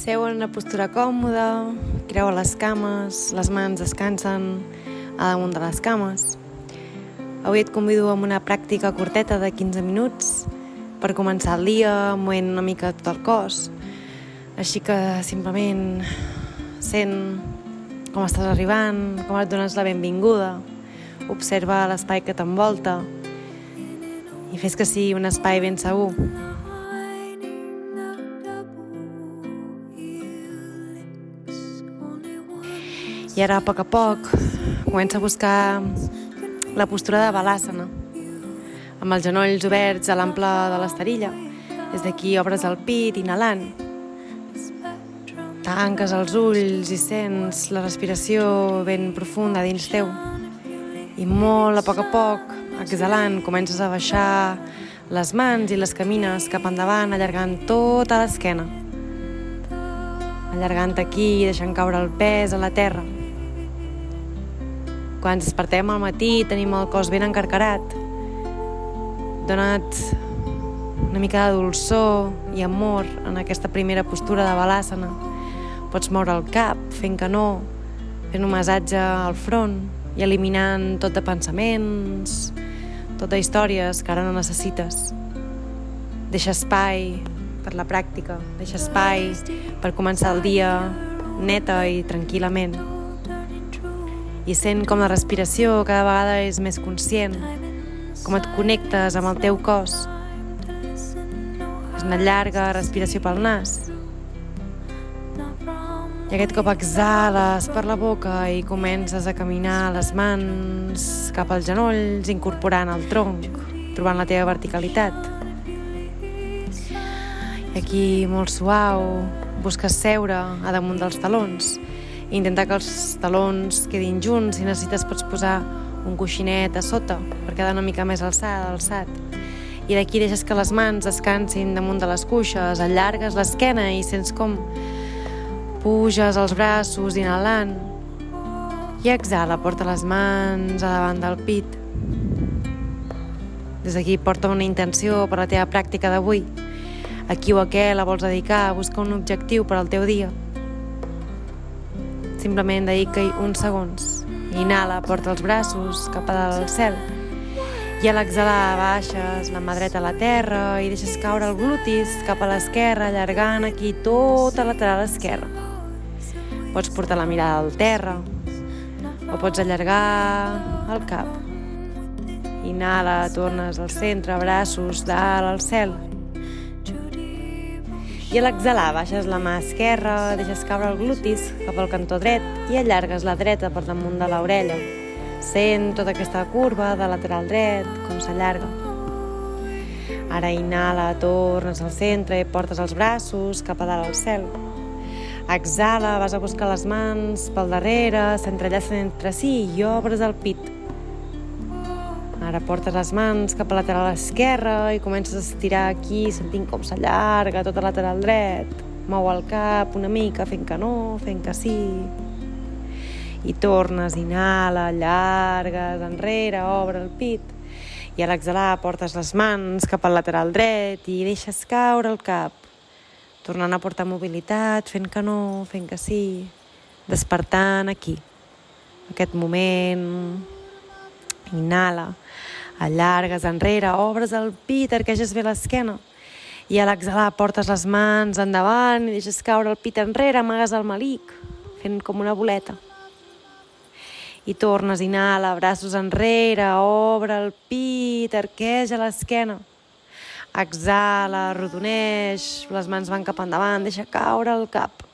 Seu en una postura còmoda, creua les cames, les mans descansen a damunt de les cames. Avui et convido a una pràctica curteta de 15 minuts per començar el dia movent una mica tot el cos. Així que simplement sent com estàs arribant, com et dones la benvinguda, observa l'espai que t'envolta i fes que sigui un espai ben segur. I ara, a poc, comença a buscar la postura de Balasana, amb els genolls oberts a l'ample de l'esterilla. Des d'aquí obres el pit, inhalant. Tanques els ulls i sents la respiració ben profunda dins teu. I molt a poc, exhalant, comences a baixar les mans i les camines cap endavant, allargant tota l'esquena. Allargant aquí, deixant caure el pes a la terra. Quan ens despertem al matí tenim el cos ben encarcarat. Dona't una mica de dolçor i amor en aquesta primera postura de Balasana. Pots moure el cap fent canó, fent un massatge al front i eliminant tot de pensaments, tot de històries que ara no necessites. Deixa espai per la pràctica, deixa espai per començar el dia neta i tranquil·lament. I sent com la respiració cada vegada és més conscient, com et connectes amb el teu cos. És una llarga respiració pel nas. I aquest cop exhales per la boca i comences a caminar les mans cap als genolls, incorporant el tronc, trobant la teva verticalitat. I aquí, molt suau, busques seure a damunt dels talons. Intenta que els talons quedin junts. Si necessites pots posar un coixinet a sota per quedar una mica més alçat. I d'aquí deixes que les mans descansin damunt de les cuixes, allargues l'esquena i sents com puges els braços inhalant. I exhala, porta les mans a davant del pit. Des d'aquí porta una intenció per a la teva pràctica d'avui. A qui o a què la vols dedicar? Busca un objectiu per al teu dia. Simplement dedica-hi uns segons. Inhala, porta els braços cap a dalt al cel. I a l'exhalar baixes la mà dreta a la terra i deixes caure el glutis cap a l'esquerra, allargant aquí tota la lateral esquerra. Pots portar la mirada al terra o pots allargar el cap. Inhala, tornes al centre, braços dalt al cel. I a l'exhalar baixes la mà esquerra, deixes caure el glutis cap al cantó dret i allargues la dreta per damunt de l'orella. Sent tota aquesta curva de lateral dret, com s'allarga. Ara inhala, tornes al centre i portes els braços cap a dalt al cel. Exhala, vas a buscar les mans pel darrere, s'entrellacen entre si i obres el pit. Ara portes les mans cap a lateral esquerra i comences a estirar aquí, sentint com s'allarga tot el lateral dret. Mou el cap una mica, fent que no, fent que sí. I tornes, inhala, allargues enrere, obre el pit. I a l'exhalar portes les mans cap al lateral dret i deixes caure el cap. Tornant a portar mobilitat, fent que no, fent que sí. Despertant aquí. Aquest moment. Inhala, allargues enrere, obres el pit, arqueges bé l'esquena i a l'exhalar portes les mans endavant i deixes caure el pit enrere, amagues el melic, fent com una boleta. I tornes, inhala, braços enrere, obre el pit, arqueja l'esquena. Exhala, arrodoneix, les mans van cap endavant, deixa caure el cap.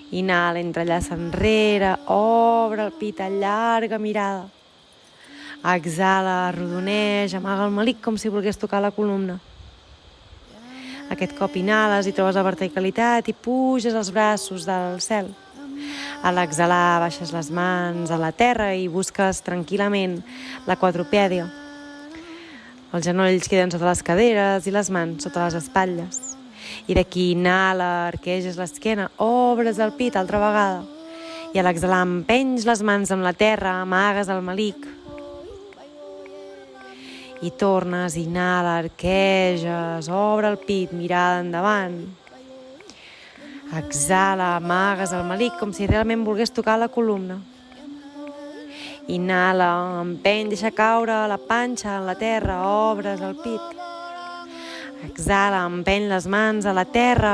Inhala, entrellaça enrere, obre el pit, allarga mirada. Exhala, arrodoneix, amaga el melic com si volgués tocar la columna. Aquest cop inhales i trobes la verticalitat i puges els braços del cel. A l'exhalar baixes les mans a la terra i busques tranquil·lament la quadrupèdia. Els genolls queden sota les caderes i les mans sota les espatlles. I d'aquí inhala, arqueges l'esquena, obres el pit altra vegada. I a l'exhalar empenys les mans amb la terra, amagues el melic. I tornes, inhala, arqueges, obre el pit, mirada endavant. Exhala, amagues el melic com si realment volgués tocar la columna. Inhala, empeny, deixa caure la panxa en la terra, obres el pit. Exhala, empeny les mans a la terra,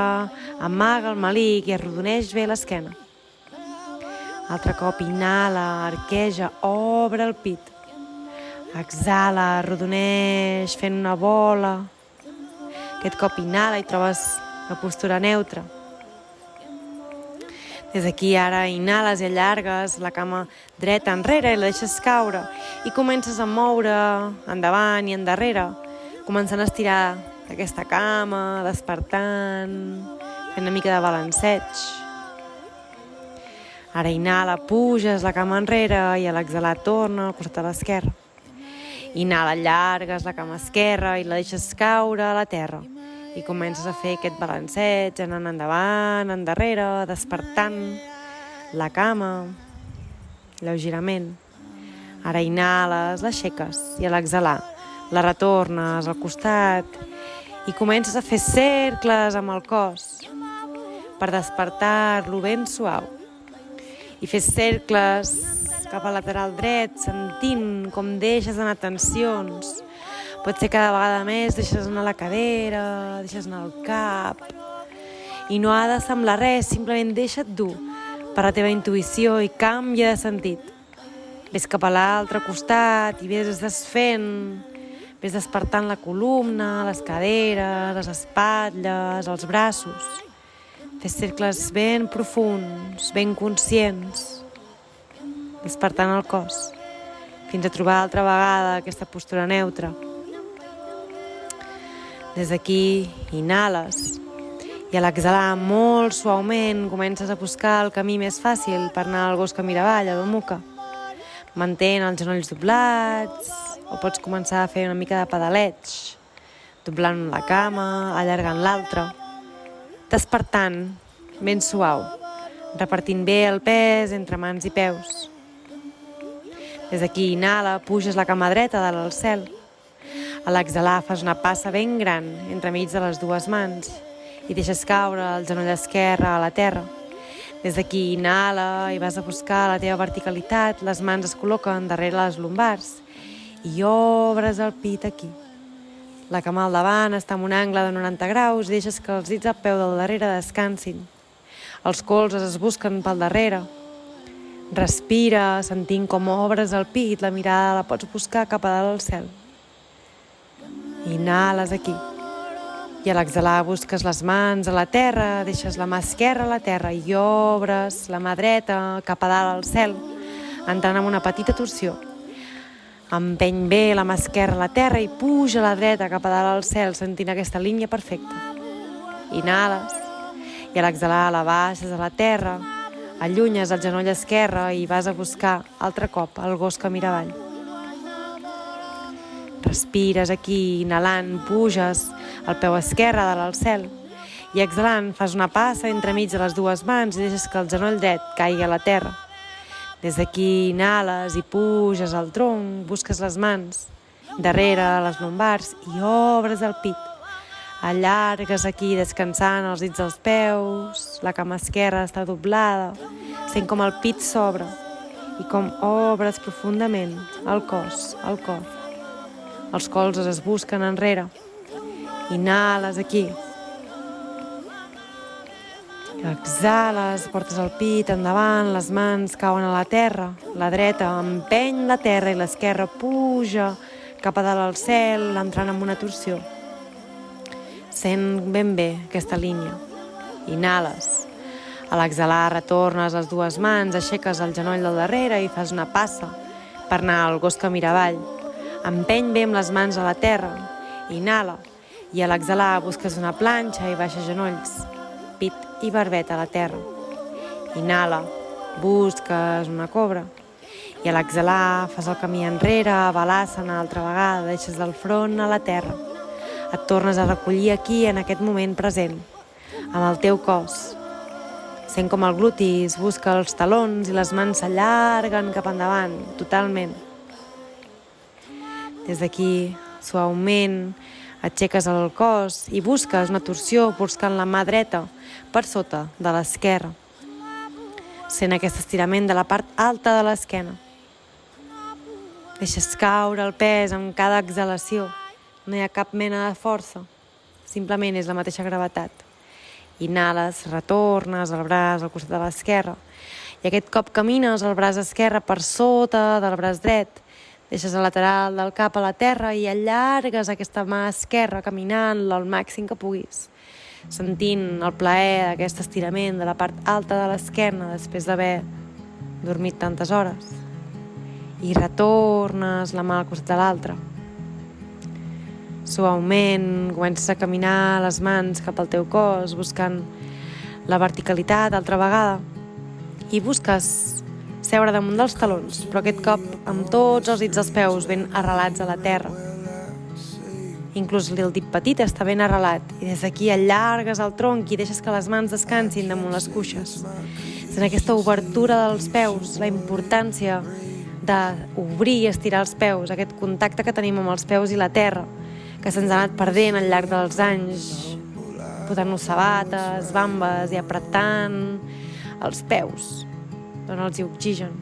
amaga el melic i arrodoneix bé l'esquena. Altre cop, inhala, arqueja, obre el pit. Exhala, arrodoneix, fent una bola. Aquest cop inhala i trobes la postura neutra. Des d'aquí ara inhales i allargues la cama dreta enrere i la deixes caure i comences a moure endavant i endarrere, començant a estirar aquesta cama, despertant, fent una mica de balanceig. Ara inhala, puges la cama enrere i a l'exhalar torna al costat a l'esquerra. Inhala, allargues la cama esquerra i la deixes caure a la terra. I comences a fer aquest balanceig, anant endavant, endarrere, despertant la cama, lleugerament. Ara inhales, l'aixeques i a l'exhalar la retornes al costat i comences a fer cercles amb el cos per despertar-lo ben suau. I fes cercles cap al lateral dret, sentint com deixes anar tensions. Pot ser cada vegada més, deixes anar la cadera, deixes anar el cap. I no ha de semblar res, simplement deixa't dur per la teva intuïció i canvia de sentit. Ves cap a l'altre costat i ves desfent, ves despertant la columna, les caderes, les espatlles, els braços. Fes cercles ben profunds, ben conscients, despertant el cos, fins a trobar altra vegada aquesta postura neutra. Des d'aquí inhales i a l'exhalar molt suaument comences a buscar el camí més fàcil per anar al gos que mira avall, a Domuka. Mantén els genolls doblats o pots començar a fer una mica de pedaleig, doblant la cama, allargant l'altra, despertant ben suau, repartint bé el pes entre mans i peus. Des d'aquí inhala, puges la cama dreta dalt al cel. A l'exhalar fas una passa ben gran entremig de les dues mans i deixes caure el genoll esquerre a la terra. Des d'aquí inhala i vas a buscar la teva verticalitat, les mans es col·loquen darrere les lumbars i obres el pit aquí. La cama al davant està en un angle de 90 graus i deixes que els dits al peu del darrere descansin. Els colzes es busquen pel darrere. Respira, sentint com obres el pit, la mirada la pots buscar cap a dalt al cel. Inhales aquí. I a l'exhalar busques les mans a la terra, deixes la mà esquerra a la terra i obres la mà dreta cap a dalt al cel, entrant en una petita torsió. Empeny bé la mà esquerra a la terra i puja la dreta cap a dalt al cel, sentint aquesta línia perfecta. Inhales i a l'exhalar la baixes a la terra, allunyes el genoll esquerre i vas a buscar altre cop el gos que mira avall. Respires aquí, inhalant, puges el peu esquerre dalt al cel i exhalant fas una passa entremig de les dues mans i deixes que el genoll dret caigui a la terra. Des d'aquí inhales i puges el tronc, busques les mans darrere les lumbars i obres el pit. Allargues aquí descansant els dits dels peus, la cama esquerra està doblada, sent com el pit s'obre i com obres profundament el cos, el cor. Els colzes es busquen enrere. Inhales aquí. Exhales, portes el pit endavant, les mans cauen a la terra. La dreta empeny la terra i l'esquerra puja cap a dalt al cel, entrant en una torsió. Sent ben bé aquesta línia. Inhales. A l'exhalar retornes les dues mans, aixeques el genoll del darrere i fas una passa per anar al gos que mira avall. Empeny bé amb les mans a la terra, inhala, i a l'exhalar busques una planxa i baixa genolls, pit i barbeta a la terra. Inhala, busques una cobra, i a l'exhalar fas el camí enrere, balassana altra vegada, deixes el front a la terra. Et tornes a recollir aquí en aquest moment present, amb el teu cos. Sent com el glutis busca els talons i les mans s'allarguen cap endavant, totalment. Des d'aquí, suaument, Aixeques el cos i busques una torsió buscant la mà dreta per sota de l'esquerra. Sent aquest estirament de la part alta de l'esquena. Deixes caure el pes amb cada exhalació. No hi ha cap mena de força. Simplement és la mateixa gravetat. Inhales, retornes el braç al costat de l'esquerra. I aquest cop camines el braç esquerre per sota del braç dret. Deixes el lateral del cap a la terra i allargues aquesta mà esquerra caminant-la al màxim que puguis. Sentint el plaer d'aquest estirament de la part alta de l'esquena després d'haver dormit tantes hores. I retornes la mà al costat de l'altra. Suaument comences a caminar les mans cap al teu cos buscant la verticalitat altra vegada i busques seure damunt dels talons, però aquest cop amb tots els dits dels peus ben arrelats a la terra. Inclús el dit petit està ben arrelat i des d'aquí allargues el tronc i deixes que les mans descansin damunt les cuixes. En aquesta obertura dels peus, la importància d'obrir i estirar els peus, aquest contacte que tenim amb els peus i la terra, que se'ns ha anat perdent al llarg dels anys, posant-nos sabates, bambes i apretant els peus. Dona'ls oxigen.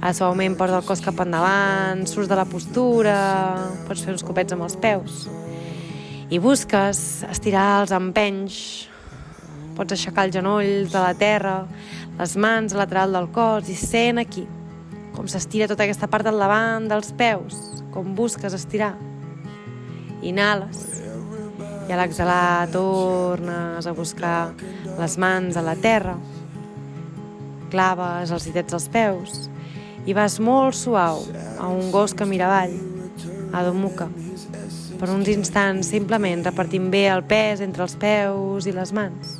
Ara suaument porta el cos cap endavant, surts de la postura, pots fer uns copets amb els peus. I busques estirar els empenys, pots aixecar els genolls de la terra, les mans a lateral del cos i sent aquí, com s'estira tota aquesta part del davant dels peus, com busques estirar. Inhales i a l'exhalar tornes a buscar les mans a la terra, claves els ditets als peus i vas molt suau a un gos que mira avall, a Adho Mukha, per uns instants simplement repartint bé el pes entre els peus i les mans.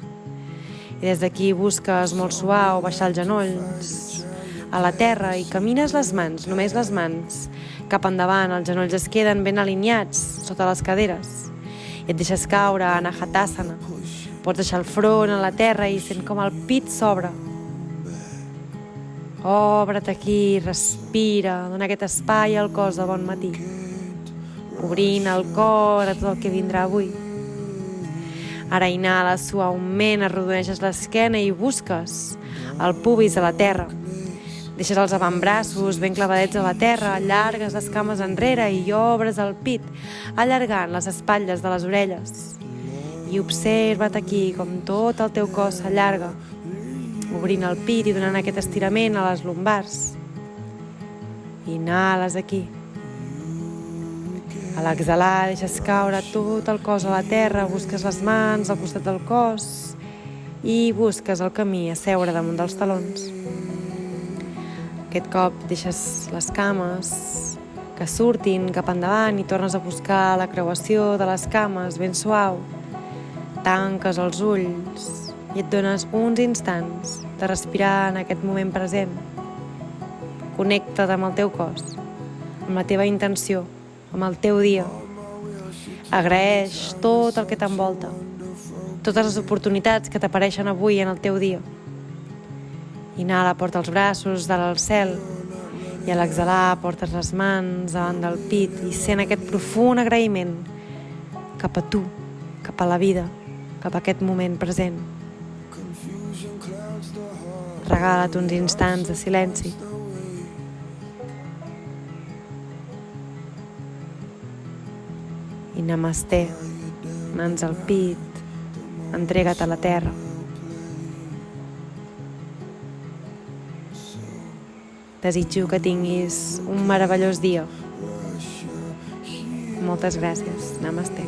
I des d'aquí busques molt suau baixar els genolls a la terra i camines les mans, només les mans, cap endavant. Els genolls es queden ben alineats sota les caderes i et deixes caure a Anahatasana. Pots deixar el front a la terra i sent com el pit s'obre. Obre't aquí, respira, dona aquest espai al cos de bon matí, obrint el cor a tot el que vindrà avui. Ara inhales suaument, arrodoneixes l'esquena i busques el pubis a la terra. Deixes els avantbraços ben clavadets a la terra, allargues les cames enrere i obres el pit, allargant les espatlles de les orelles. I observa't aquí com tot el teu cos s'allarga, obrint el pit i donant aquest estirament a les lumbars. Inhales aquí. A l'exhalar deixes caure tot el cos a la terra, busques les mans al costat del cos i busques el camí a seure damunt dels talons. Aquest cop deixes les cames que surtin cap endavant i tornes a buscar la creuació de les cames ben suau. Tanques els ulls i et dones uns instants de respirar en aquest moment present. Connecta't amb el teu cos, amb la teva intenció, amb el teu dia. Agraeix tot el que t'envolta, totes les oportunitats que t'apareixen avui en el teu dia. Inhala, porta els braços al cel i a l'exhalar portes les mans davant del pit i sent aquest profund agraïment cap a tu, cap a la vida, cap a aquest moment present. Regala't uns instants de silenci. I namasté, mans al pit, entrega't a la terra. Desitjo que tinguis un meravellós dia. Moltes gràcies. Namasté.